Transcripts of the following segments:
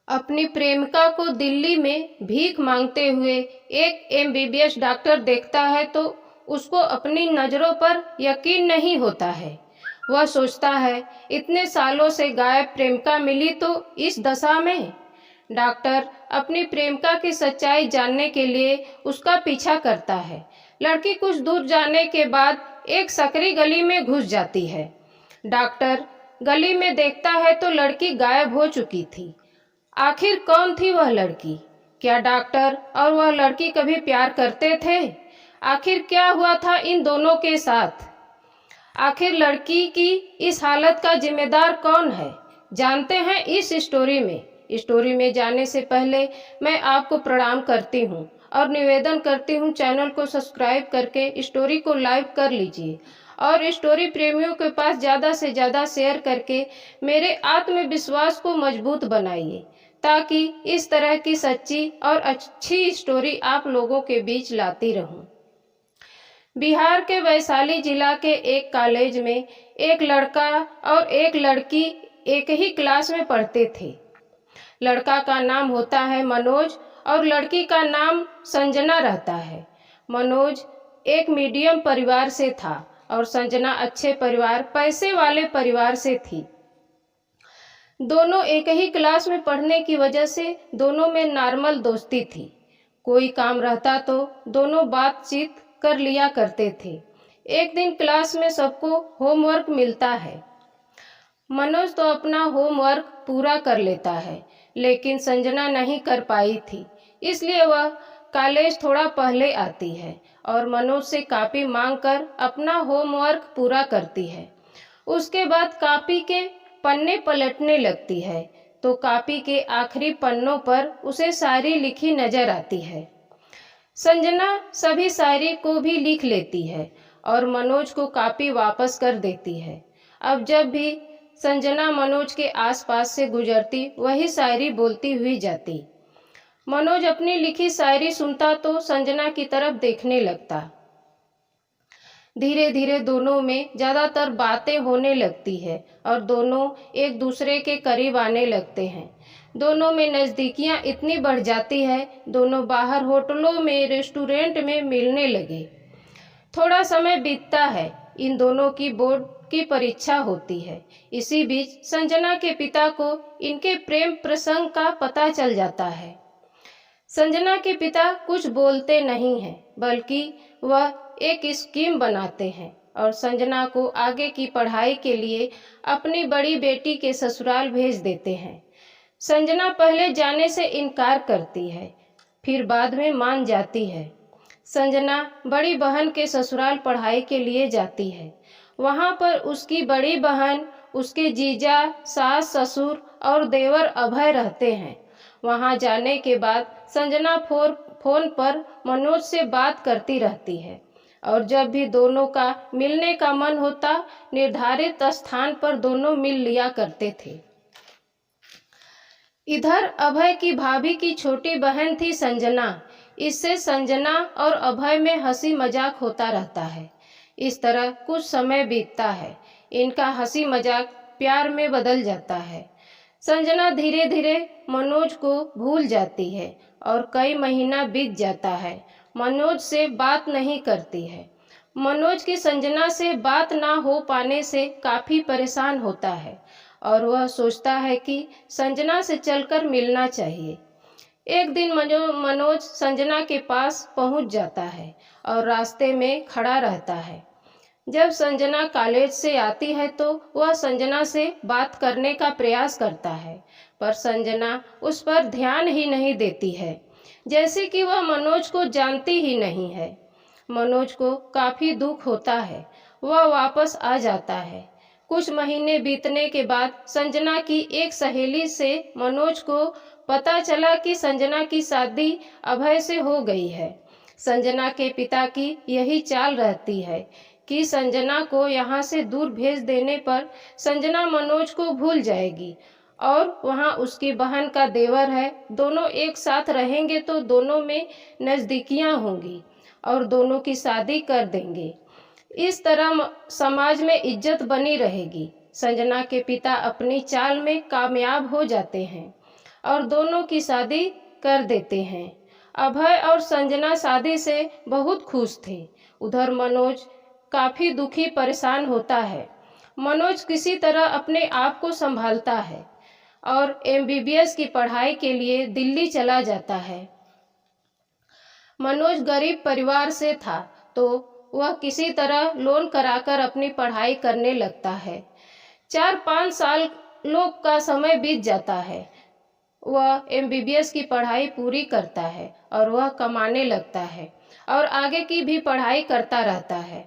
अपनी प्रेमिका को दिल्ली में भीख मांगते हुए एक एमबीबीएस डॉक्टर देखता है तो उसको अपनी नज़रों पर यकीन नहीं होता है। वह सोचता है इतने सालों से गायब प्रेमिका मिली तो इस दशा में। डॉक्टर अपनी प्रेमिका की सच्चाई जानने के लिए उसका पीछा करता है। लड़की कुछ दूर जाने के बाद एक सकरी गली में घुस जाती है। डॉक्टर गली में देखता है तो लड़की गायब हो चुकी थी। आखिर कौन थी वह लड़की? क्या डॉक्टर और वह लड़की कभी प्यार करते थे? आखिर क्या हुआ था इन दोनों के साथ? आखिर लड़की की इस हालत का जिम्मेदार कौन है? जानते हैं इस स्टोरी में जाने से पहले मैं आपको प्रणाम करती हूँ और निवेदन करती हूँ चैनल को सब्सक्राइब करके स्टोरी को लाइक कर लीजिए और स्टोरी प्रेमियों के पास ज़्यादा से ज़्यादा शेयर करके मेरे आत्मविश्वास को मजबूत बनाइए ताकि इस तरह की सच्ची और अच्छी स्टोरी आप लोगों के बीच लाती रहूं। बिहार के वैशाली जिला के एक कॉलेज में एक लड़का और एक लड़की एक ही क्लास में पढ़ते थे। लड़का का नाम होता है मनोज और लड़की का नाम संजना रहता है। मनोज एक मीडियम परिवार से था और संजना अच्छे परिवार, पैसे वाले परिवार से थी। दोनों एक ही क्लास में पढ़ने की वजह से दोनों में नॉर्मल दोस्ती थी। कोई काम रहता तो दोनों बातचीत कर लिया करते थे। एक दिन क्लास में सबको होमवर्क मिलता है। मनोज तो अपना होमवर्क पूरा कर लेता है, लेकिन संजना नहीं कर पाई थी, इसलिए वह कॉलेज थोड़ा पहले आती है और मनोज से कॉपी मांगकर अपना होमवर्क पूरा करती है। उसके बाद कॉपी के पन्ने पलटने लगती है तो कॉपी के आखिरी पन्नों पर उसे शायरी लिखी नजर आती है। संजना सभी शायरी को भी लिख लेती है और मनोज को कॉपी वापस कर देती है। अब जब भी संजना मनोज के आसपास से गुजरती वही शायरी बोलती हुई जाती। मनोज अपनी लिखी शायरी सुनता तो संजना की तरफ देखने लगता। धीरे धीरे दोनों में ज़्यादातर बातें होने लगती है और दोनों एक दूसरे के करीब आने लगते हैं। दोनों में नज़दीकियाँ इतनी बढ़ जाती है, दोनों बाहर होटलों में, रेस्टोरेंट में मिलने लगे। थोड़ा समय बीतता है, इन दोनों की बोर्ड की परीक्षा होती है। इसी बीच संजना के पिता को इनके प्रेम प्रसंग का पता चल जाता है। संजना के पिता कुछ बोलते नहीं हैं, बल्कि वह एक स्कीम बनाते हैं और संजना को आगे की पढ़ाई के लिए अपनी बड़ी बेटी के ससुराल भेज देते हैं। संजना पहले जाने से इनकार करती है, फिर बाद में मान जाती है। संजना बड़ी बहन के ससुराल पढ़ाई के लिए जाती है। वहाँ पर उसकी बड़ी बहन, उसके जीजा, सास, ससुर और देवर अभय रहते हैं। वहाँ जाने के बाद संजना फोन पर मनोज से बात करती रहती है और जब भी दोनों का मिलने का मन होता निर्धारित स्थान पर दोनों मिल लिया करते थे। इधर अभय की भाभी की छोटी बहन थी संजना। इससे संजना और अभय में हंसी मजाक होता रहता है। इस तरह कुछ समय बीतता है। इनका हंसी मजाक प्यार में बदल जाता है। संजना धीरे धीरे मनोज को भूल जाती है और कई महीना बीत जाता है। मनोज से बात नहीं करती है। मनोज की संजना से बात ना हो पाने से काफ़ी परेशान होता है और वह सोचता है कि संजना से चलकर मिलना चाहिए। एक दिन मनोज संजना के पास पहुंच जाता है और रास्ते में खड़ा रहता है। जब संजना कॉलेज से आती है तो वह संजना से बात करने का प्रयास करता है, पर संजना उस पर ध्यान ही नहीं देती है, जैसे कि वह मनोज को जानती ही नहीं है। मनोज को काफ़ी दुख होता है। वह वापस आ जाता है। कुछ महीने बीतने के बाद संजना की एक सहेली से मनोज को पता चला कि संजना की शादी अभय से हो गई है। संजना के पिता की यही चाल रहती है कि संजना को यहाँ से दूर भेज देने पर संजना मनोज को भूल जाएगी और वहाँ उसकी बहन का देवर है। दोनों एक साथ रहेंगे तो दोनों में नज़दीकियाँ होंगी और दोनों की शादी कर देंगे। इस तरह समाज में इज्जत बनी रहेगी। संजना के पिता अपनी चाल में कामयाब हो जाते हैं और दोनों की शादी कर देते हैं। अभय और संजना शादी से बहुत खुश थे। उधर मनोज काफ़ी दुखी परेशान होता है। मनोज किसी तरह अपने आप को संभालता है और एमबीबीएस की पढ़ाई के लिए दिल्ली चला जाता है। मनोज गरीब परिवार से था तो वह किसी तरह लोन कराकर अपनी पढ़ाई करने लगता है। 4-5 साल लोग का समय बीत जाता है। वह एमबीबीएस की पढ़ाई पूरी करता है और वह कमाने लगता है और आगे की भी पढ़ाई करता रहता है।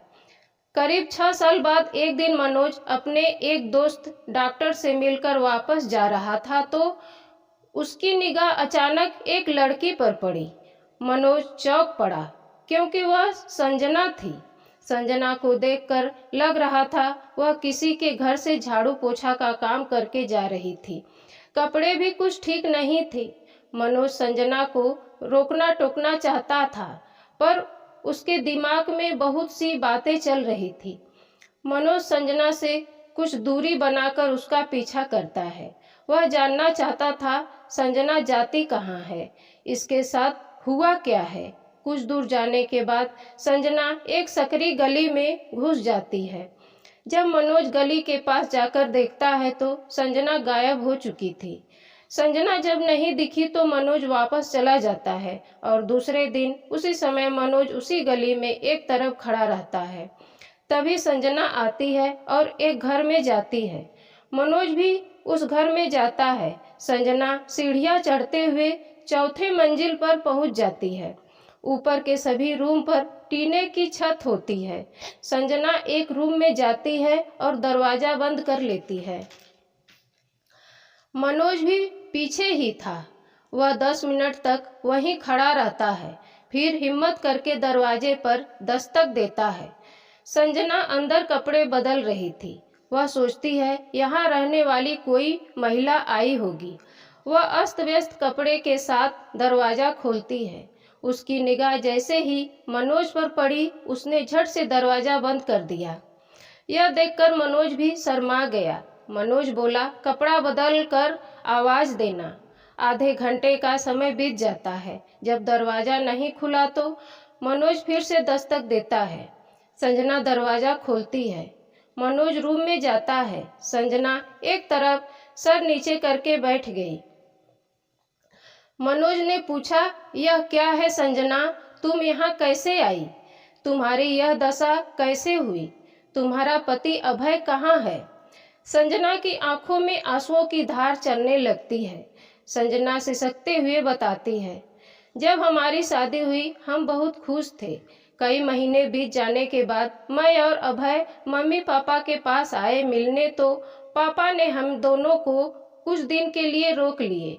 करीब 6 साल बाद एक दिन मनोज अपने एक दोस्त डॉक्टर से मिलकर वापस जा रहा था तो उसकी निगाह अचानक एक लड़की पर पड़ी। मनोज चौंक पड़ा क्योंकि वह संजना थी। संजना को देखकर लग रहा था वह किसी के घर से झाड़ू पोछा का काम करके जा रही थी। कपड़े भी कुछ ठीक नहीं थे। मनोज संजना को रोकना टोकना चाहता था पर उसके दिमाग में बहुत सी बातें चल रही थी। मनोज संजना से कुछ दूरी बनाकर उसका पीछा करता है। वह जानना चाहता था संजना जाती कहाँ है, इसके साथ हुआ क्या है। कुछ दूर जाने के बाद संजना एक सकरी गली में घुस जाती है। जब मनोज गली के पास जाकर देखता है तो संजना गायब हो चुकी थी। संजना जब नहीं दिखी तो मनोज वापस चला जाता है और दूसरे दिन उसी समय मनोज उसी गली में एक तरफ खड़ा रहता है। तभी संजना आती है और एक घर में जाती है। मनोज भी उस घर में जाता है। संजना सीढ़ियाँ चढ़ते हुए चौथे मंजिल पर पहुंच जाती है। ऊपर के सभी रूम पर टीने की छत होती है। संजना एक रूम में जाती है और दरवाजा बंद कर लेती है। मनोज भी पीछे ही था। वह 10 मिनट तक वहीं खड़ा रहता है, फिर हिम्मत करके दरवाजे पर दस्तक देता है। संजना अंदर कपड़े बदल रही थी। वह सोचती है यहाँ रहने वाली कोई महिला आई होगी। वह अस्त व्यस्त कपड़े के साथ दरवाज़ा खोलती है। उसकी निगाह जैसे ही मनोज पर पड़ी उसने झट से दरवाज़ा बंद कर दिया। यह देखकर मनोज भी शर्मा गया। मनोज बोला, कपड़ा बदल कर आवाज़ देना। आधे घंटे का समय बीत जाता है। जब दरवाज़ा नहीं खुला तो मनोज फिर से दस्तक देता है। संजना दरवाज़ा खोलती है। मनोज रूम में जाता है। संजना एक तरफ सर नीचे करके बैठ गई। मनोज ने पूछा, यह क्या है संजना, तुम यहाँ कैसे आई? तुम्हारी यह दशा कैसे हुई? तुम्हारा पति अभय कहाँ है? संजना की आंखों में आंसुओं की धार चलने लगती है। संजना सिसकते हुए बताती है, जब हमारी शादी हुई हम बहुत खुश थे। कई महीने बीत जाने के बाद मैं और अभय मम्मी पापा के पास आए मिलने तो पापा ने हम दोनों को कुछ दिन के लिए रोक लिए।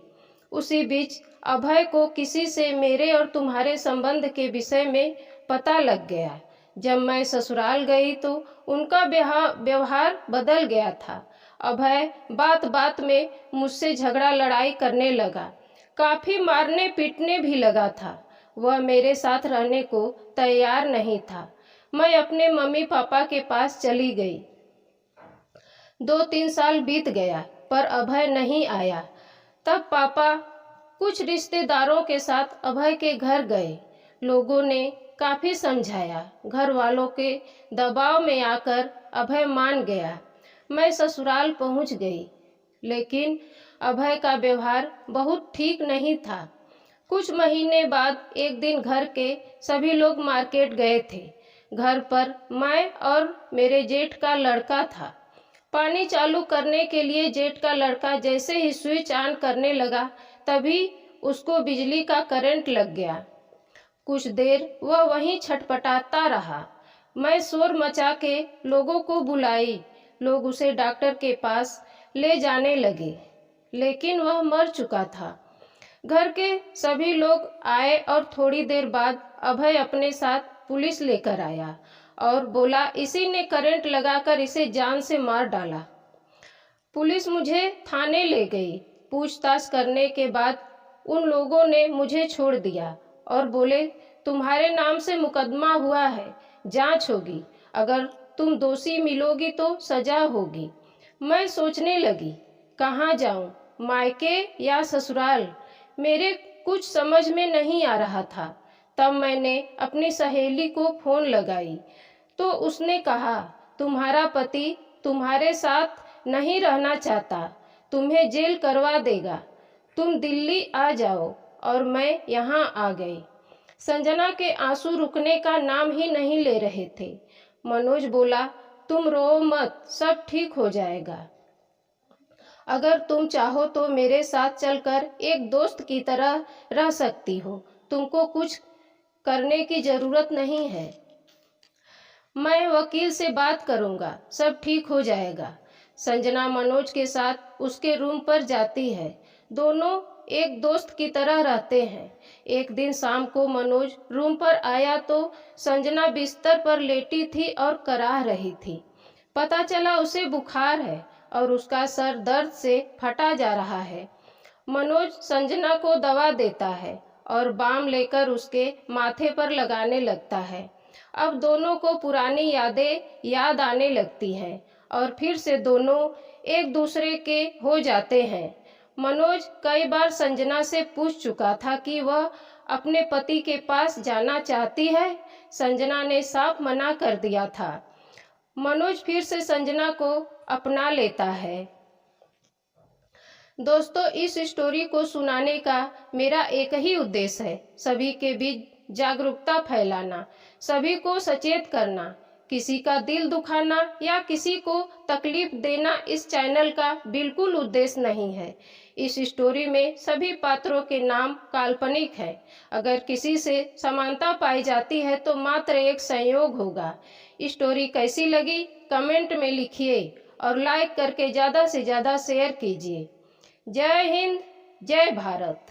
उसी बीच अभय को किसी से मेरे और तुम्हारे संबंध के विषय में पता लग गया। जब मैं ससुराल गई तो उनका व्यवहार बदल गया था। अभय बात बात में मुझसे झगड़ा लड़ाई करने लगा, काफ़ी मारने पीटने भी लगा था। वह मेरे साथ रहने को तैयार नहीं था। मैं अपने मम्मी पापा के पास चली गई। 2-3 साल बीत गया पर अभय नहीं आया। तब पापा कुछ रिश्तेदारों के साथ अभय के घर गए। लोगों ने काफ़ी समझाया। घर वालों के दबाव में आकर अभय मान गया। मैं ससुराल पहुंच गई, लेकिन अभय का व्यवहार बहुत ठीक नहीं था। कुछ महीने बाद एक दिन घर के सभी लोग मार्केट गए थे। घर पर मैं और मेरे जेठ का लड़का था। पानी चालू करने के लिए जेठ का लड़का जैसे ही स्विच ऑन करने लगा तभी उसको बिजली का करंट लग गया। कुछ देर वह वहीं छटपटाता रहा। मैं शोर मचा के लोगों को बुलाई। लोग उसे डॉक्टर के पास ले जाने लगे, लेकिन वह मर चुका था। घर के सभी लोग आए और थोड़ी देर बाद अभय अपने साथ पुलिस लेकर आया और बोला इसी ने करंट लगाकर इसे जान से मार डाला। पुलिस मुझे थाने ले गई। पूछताछ करने के बाद उन लोगों ने मुझे छोड़ दिया और बोले तुम्हारे नाम से मुकदमा हुआ है, जांच होगी, अगर तुम दोषी मिलोगी तो सजा होगी। मैं सोचने लगी कहाँ जाऊं, मायके या ससुराल, मेरे कुछ समझ में नहीं आ रहा था। तब मैंने अपनी सहेली को फ़ोन लगाई तो उसने कहा, तुम्हारा पति तुम्हारे साथ नहीं रहना चाहता, तुम्हें जेल करवा देगा, तुम दिल्ली आ जाओ। और मैं यहाँ आ गई। संजना के आंसू रुकने का नाम ही नहीं ले रहे थे। मनोज बोला, तुम रो मत, सब ठीक हो जाएगा। अगर तुम चाहो तो मेरे साथ चलकर एक दोस्त की तरह रह सकती हो, तुमको कुछ करने की जरूरत नहीं है। मैं वकील से बात करूंगा, सब ठीक हो जाएगा। संजना मनोज के साथ उसके रूम पर जाती है। दोनों एक दोस्त की तरह रहते हैं। एक दिन शाम को मनोज रूम पर आया तो संजना बिस्तर पर लेटी थी और कराह रही थी। पता चला उसे बुखार है और उसका सर दर्द से फटा जा रहा है। मनोज संजना को दवा देता है और बाम लेकर उसके माथे पर लगाने लगता है। अब दोनों को पुरानी यादें याद आने लगती हैं और फिर से दोनों एक दूसरे के हो जाते हैं। मनोज कई बार संजना से पूछ चुका था कि वह अपने पति के पास जाना चाहती है। संजना ने साफ मना कर दिया था। मनोज फिर से संजना को अपना लेता है। दोस्तों, इस स्टोरी को सुनाने का मेरा एक ही उद्देश्य है, सभी के बीच जागरूकता फैलाना, सभी को सचेत करना। किसी का दिल दुखाना या किसी को तकलीफ देना इस चैनल का बिल्कुल उद्देश्य नहीं है। इस स्टोरी में सभी पात्रों के नाम काल्पनिक हैं। अगर किसी से समानता पाई जाती है तो मात्र एक संयोग होगा। स्टोरी कैसी लगी कमेंट में लिखिए और लाइक करके ज़्यादा से ज़्यादा शेयर कीजिए। जय हिंद, जय भारत।